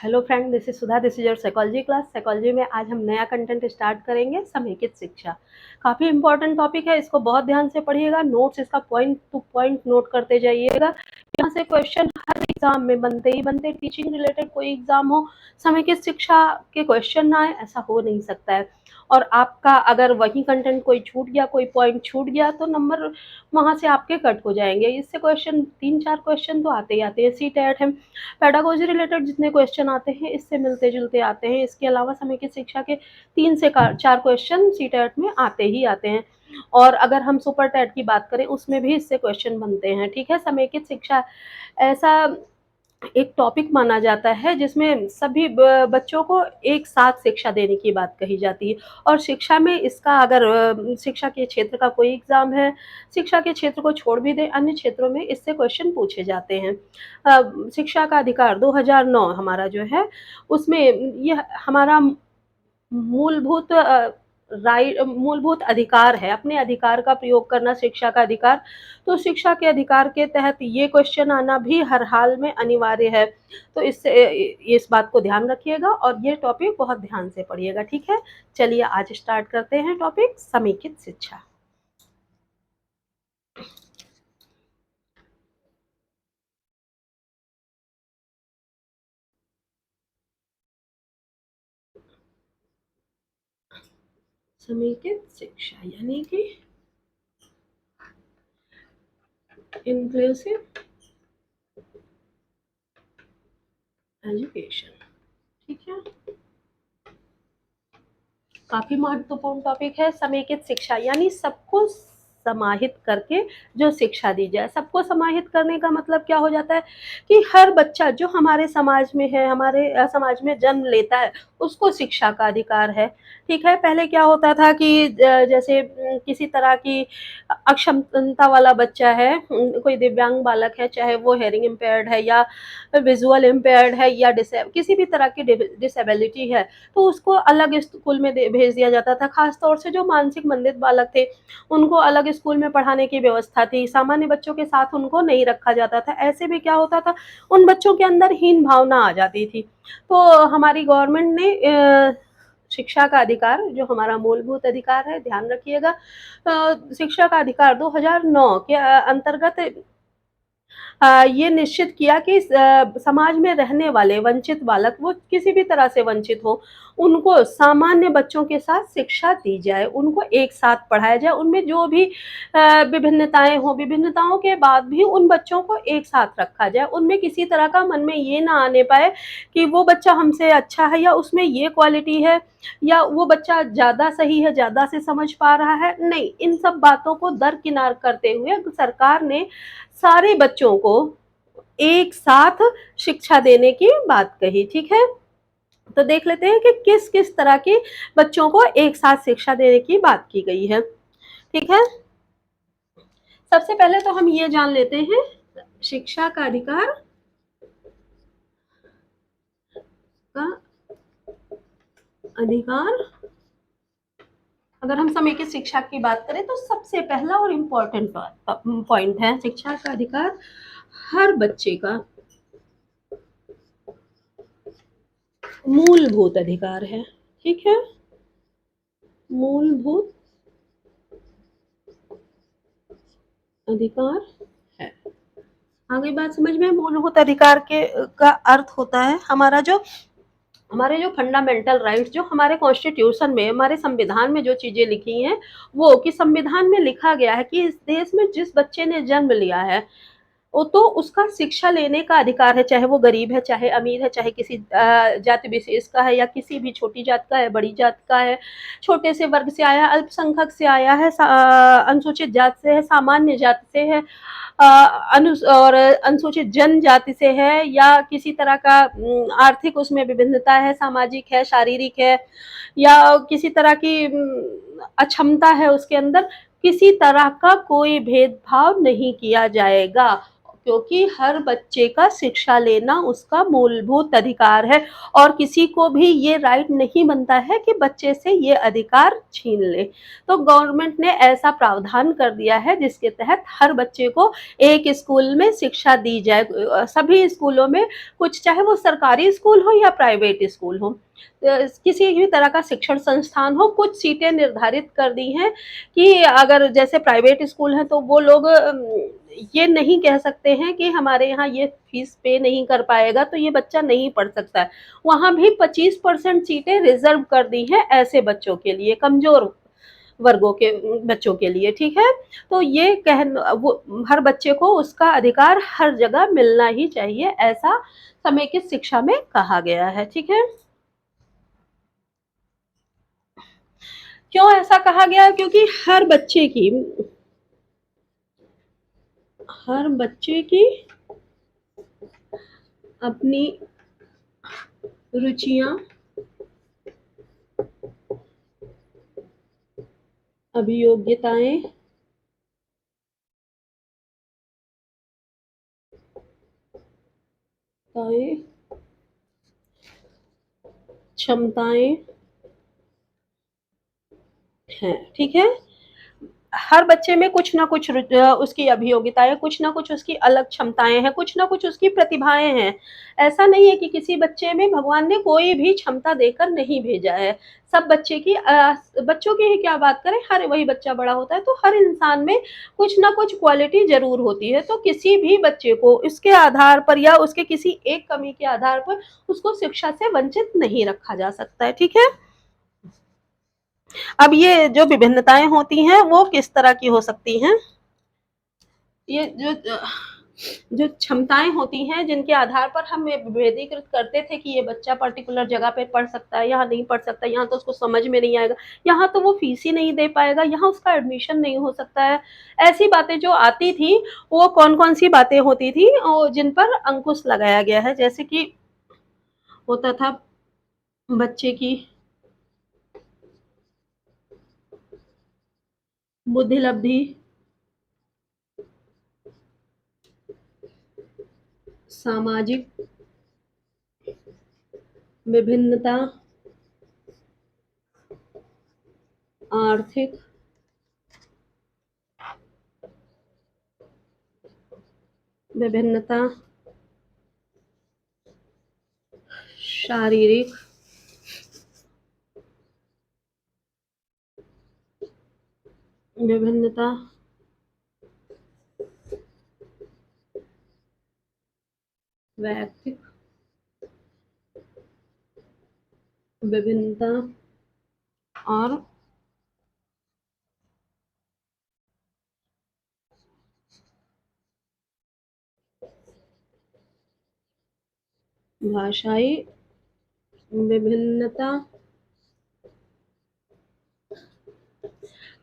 Hello friend, this is Sudha, this is your psychology class. Psychology में आज हम नया कंटेंट स्टार्ट करेंगे, समेकित शिक्षा। काफ़ी इंपॉर्टेंट टॉपिक है, इसको बहुत ध्यान से पढ़िएगा। नोट्स इसका पॉइंट टू पॉइंट नोट करते जाइएगा। यहाँ से क्वेश्चन हर एग्जाम में बनते ही बनते, टीचिंग रिलेटेड कोई एग्जाम हो, समेकित शिक्षा के क्वेश्चन ना आए, ऐसा हो नहीं सकता है। और आपका अगर वही कंटेंट कोई छूट गया, कोई पॉइंट छूट गया, तो नंबर वहाँ से आपके कट हो जाएंगे। इससे क्वेश्चन 3-4 क्वेश्चन तो आते ही आते हैं। सीटेट है, पेडागोजी रिलेटेड जितने क्वेश्चन आते हैं इससे मिलते जुलते आते हैं। इसके अलावा समेकित शिक्षा के 3 से 4 क्वेश्चन सीटेट में आते ही आते हैं। और अगर हम सुपर टेट की बात करें, उसमें भी इससे क्वेश्चन बनते हैं। ठीक है, समेकित शिक्षा ऐसा एक टॉपिक माना जाता है जिसमें सभी बच्चों को एक साथ शिक्षा देने की बात कही जाती है। और शिक्षा में इसका अगर शिक्षा के क्षेत्र का कोई एग्जाम है, शिक्षा के क्षेत्र को छोड़ भी दें, अन्य क्षेत्रों में इससे क्वेश्चन पूछे जाते हैं। शिक्षा का अधिकार 2009 हमारा जो है, उसमें यह हमारा मूलभूत मूलभूत अधिकार है, अपने अधिकार का प्रयोग करना, शिक्षा का अधिकार। तो शिक्षा के अधिकार के तहत ये क्वेश्चन आना भी हर हाल में अनिवार्य है। तो इससे इस बात को ध्यान रखिएगा और ये टॉपिक बहुत ध्यान से पढ़िएगा। ठीक है, चलिए आज स्टार्ट करते हैं टॉपिक समेकित शिक्षा। समेकित शिक्षा यानी कि इंक्लूसिव एजुकेशन। ठीक है, काफी महत्वपूर्ण टॉपिक है समेकित शिक्षा, यानी सबको समाहित करके जो शिक्षा दी जाए। सबको समाहित करने का मतलब क्या हो जाता है कि हर बच्चा जो हमारे समाज में है, हमारे समाज में जन्म लेता है, उसको शिक्षा का अधिकार है। ठीक है, पहले क्या होता था कि जैसे किसी तरह की अक्षमता वाला बच्चा है, कोई दिव्यांग बालक है, चाहे वो हेयरिंग इम्पेयर्ड है या विजुअल इम्पेयर्ड है या किसी भी तरह की डिसेबिलिटी है, तो उसको अलग स्कूल में भेज दिया जाता था। खास तौर से जो मानसिक मंदित बालक थे, उनको अलग स्कूल में पढ़ाने की व्यवस्था थी। सामान्य बच्चों के साथ उनको नहीं रखा जाता था। ऐसे में क्या होता था, उन बच्चों के अंदर हीन भावना आ जाती थी। तो हमारी गवर्नमेंट ने शिक्षा का अधिकार, जो हमारा मूलभूत अधिकार है, ध्यान रखिएगा, शिक्षा का अधिकार 2009 के अंतर्गत ये निश्चित किया कि समाज में रहने वाले वंचित बालक, वो किसी भी तरह से वंचित हो, उनको सामान्य बच्चों के साथ शिक्षा दी जाए, उनको एक साथ पढ़ाया जाए। उनमें जो भी विभिन्नताएं हों, विभिन्नताओं के बाद भी उन बच्चों को एक साथ रखा जाए। उनमें किसी तरह का मन में ये ना आने पाए कि वो बच्चा हमसे अच्छा है या उसमें ये क्वालिटी है या वो बच्चा ज़्यादा सही है, ज़्यादा से समझ पा रहा है। नहीं, इन सब बातों को दरकिनार करते हुए सरकार ने सारे बच्चों को एक साथ शिक्षा देने की बात कही। ठीक है, तो देख लेते हैं कि किस किस तरह के बच्चों को एक साथ शिक्षा देने की बात की गई है। ठीक है, सबसे पहले तो हम ये जान लेते हैं शिक्षा का अधिकार का अधिकार। अगर हम समेकित शिक्षा की बात करें तो सबसे पहला और इम्पोर्टेंट पॉइंट है, शिक्षा का अधिकार हर बच्चे का मूलभूत अधिकार है। ठीक है, मूलभूत अधिकार है। आ गई बात समझ में? मूलभूत अधिकार के का अर्थ होता है हमारे जो फंडामेंटल राइट्स, जो हमारे कॉन्स्टिट्यूशन में, हमारे संविधान में जो चीजें लिखी हैं, वो कि संविधान में लिखा गया है कि इस देश में जिस बच्चे ने जन्म लिया है, वो तो उसका शिक्षा लेने का अधिकार है, चाहे वो गरीब है, चाहे अमीर है, चाहे किसी जाति विशेष का है या किसी भी छोटी जात का है, बड़ी जात का है, छोटे से वर्ग से आया, अल्पसंख्यक से आया है, अनुसूचित जात से है, सामान्य जाति से है, और अनुसूचित जनजाति से है, या किसी तरह का आर्थिक उसमें विभिन्नता है, सामाजिक है, शारीरिक है, या किसी तरह की अक्षमता है उसके अंदर, किसी तरह का कोई भेदभाव नहीं किया जाएगा। क्योंकि हर बच्चे का शिक्षा लेना उसका मूलभूत अधिकार है और किसी को भी ये राइट नहीं बनता है कि बच्चे से ये अधिकार छीन ले। तो गवर्नमेंट ने ऐसा प्रावधान कर दिया है जिसके तहत हर बच्चे को एक स्कूल में शिक्षा दी जाए। सभी स्कूलों में, कुछ चाहे वो सरकारी स्कूल हो या प्राइवेट स्कूल हो, किसी भी तरह का शिक्षण संस्थान हो, कुछ सीटें निर्धारित कर दी हैं कि अगर जैसे प्राइवेट स्कूल हैं तो वो लोग ये नहीं कह सकते हैं कि हमारे यहाँ ये फीस पे नहीं कर पाएगा तो ये बच्चा नहीं पढ़ सकता है। वहाँ भी 25% सीटें रिजर्व कर दी हैं ऐसे बच्चों के लिए, कमजोर वर्गों के बच्चों के लिए, ठीक है। तो ये वो हर बच्चे को उसका अधिकार हर जगह मिलना ही चाहिए, ऐसा समेकित शिक्षा में कहा गया है, ठीक है। क्यों ऐसा कहा गया? क्योंकि हर बच्चे की अपनी रुचियां, अभियोग्यताएं, क्षमताएं हैं, ठीक है। हर बच्चे में कुछ ना कुछ उसकी अभियोगिताएं, कुछ ना कुछ उसकी अलग क्षमताएं हैं, कुछ ना कुछ उसकी प्रतिभाएं हैं। ऐसा नहीं है कि किसी बच्चे में भगवान ने कोई भी क्षमता देकर नहीं भेजा है। सब बच्चों की ही क्या बात करें, हर वही बच्चा बड़ा होता है तो हर इंसान में कुछ ना कुछ क्वालिटी जरूर होती है। तो किसी भी बच्चे को इसके आधार पर या उसके किसी एक कमी के आधार पर उसको शिक्षा से वंचित नहीं रखा जा सकता है, ठीक है। अब ये जो विभिन्नताएं होती हैं वो किस तरह की हो सकती हैं? ये जो क्षमताएं होती हैं जिनके आधार पर हम विभेदीकृत करते थे कि ये बच्चा पर्टिकुलर जगह पे पढ़ सकता है, यहाँ नहीं पढ़ सकता, यहाँ तो उसको समझ में नहीं आएगा, यहाँ तो वो फीस ही नहीं दे पाएगा, यहाँ उसका एडमिशन नहीं हो सकता है। ऐसी बातें जो आती थी वो कौन कौन सी बातें होती थी जिन पर अंकुश लगाया गया है? जैसे कि होता था बच्चे की बुद्धि लब्धि, सामाजिक विभिन्नता, आर्थिक विभिन्नता, शारीरिक विभिन्नता, वैयक्तिक विभिन्नता और भाषाई विभिन्नता,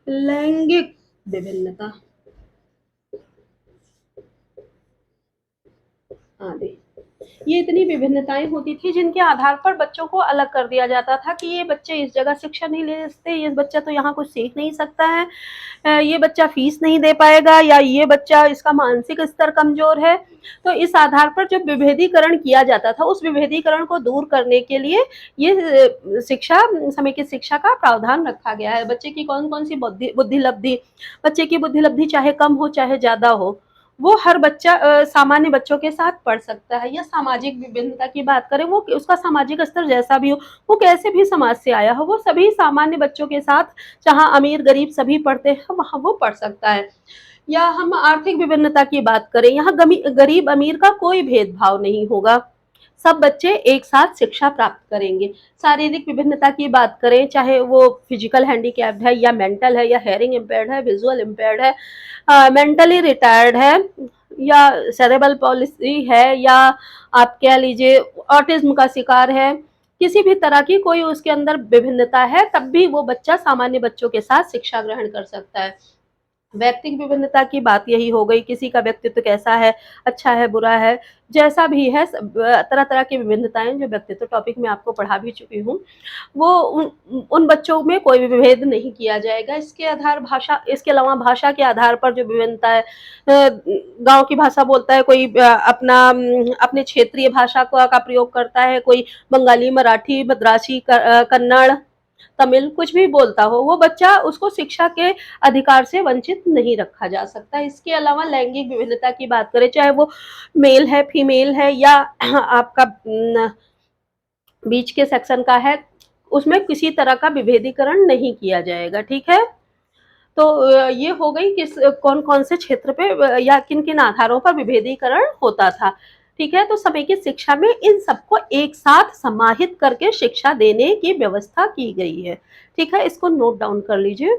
लैंगिक विभिन्नता आदि। ये इतनी विभिन्नताएं होती थी जिनके आधार पर बच्चों को अलग कर दिया जाता था कि ये बच्चे इस जगह शिक्षा नहीं ले सकते, ये बच्चा तो यहाँ कुछ सीख नहीं सकता है, ये बच्चा फीस नहीं दे पाएगा, या ये बच्चा, इसका मानसिक स्तर कमजोर है। तो इस आधार पर जो विभेदीकरण किया जाता था उस विभेदीकरण को दूर करने के लिए ये शिक्षा, समेकित शिक्षा का प्रावधान रखा गया है। बच्चे की कौन कौन सी बुद्धि लब्धि, बच्चे की बुद्धि लब्धि चाहे कम हो चाहे ज्यादा हो, वो हर बच्चा सामान्य बच्चों के साथ पढ़ सकता है। या सामाजिक विभिन्नता की बात करें, वो उसका सामाजिक स्तर जैसा भी हो, वो कैसे भी समाज से आया हो, वो सभी सामान्य बच्चों के साथ, जहाँ अमीर गरीब सभी पढ़ते हैं, वहाँ वो पढ़ सकता है। या हम आर्थिक विभिन्नता की बात करें, यहाँ गरीब अमीर का कोई भेदभाव नहीं होगा, सब बच्चे एक साथ शिक्षा प्राप्त करेंगे। शारीरिक विभिन्नता की बात करें, चाहे वो फिजिकल हैंडीकैप्ड है या मेंटल है या हेयरिंग इम्पेयर्ड है, विजुअल इम्पेयर्ड है, मेंटली रिटायर्ड है, या सेरेब्रल पॉलिसी है, या आप कह लीजिए ऑटिज्म का शिकार है, किसी भी तरह की कोई उसके अंदर विभिन्नता है, तब भी वो बच्चा सामान्य बच्चों के साथ शिक्षा ग्रहण कर सकता है। व्यक्तिगत विभिन्नता की बात यही हो गई, किसी का व्यक्तित्व कैसा है, अच्छा है, बुरा है, जैसा भी है तरह-तरह की विभिन्नताएँ जो व्यक्तित्व टॉपिक में आपको पढ़ा भी चुकी हूँ, वो उन उन बच्चों में कोई भी विभेद नहीं किया जाएगा। इसके अलावा भाषा के आधार पर जो विभिन्नता है, गाँव की भाषा बोलता है, कोई अपने क्षेत्रीय भाषा का प्रयोग करता है, कोई बंगाली, मराठी, मद्रासी, कन्नड़, तमिल कुछ भी बोलता हो, वो बच्चा उसको शिक्षा के अधिकार से वंचित नहीं रखा जा सकता। इसके अलावा लैंगिक विभिन्नता की बात करें, चाहे वो मेल है, फीमेल है या आपका बीच के सेक्शन का है, उसमें किसी तरह का विभेदीकरण नहीं किया जाएगा, ठीक है? तो ये हो गई किस कौन-कौन से क्षेत्र पे या किन-किन आधारों पर विभेदीकरण होता था, ठीक है? तो समेकित शिक्षा में इन सबको एक साथ समाहित करके शिक्षा देने की व्यवस्था की गई है, ठीक है? इसको नोट डाउन कर लीजिए।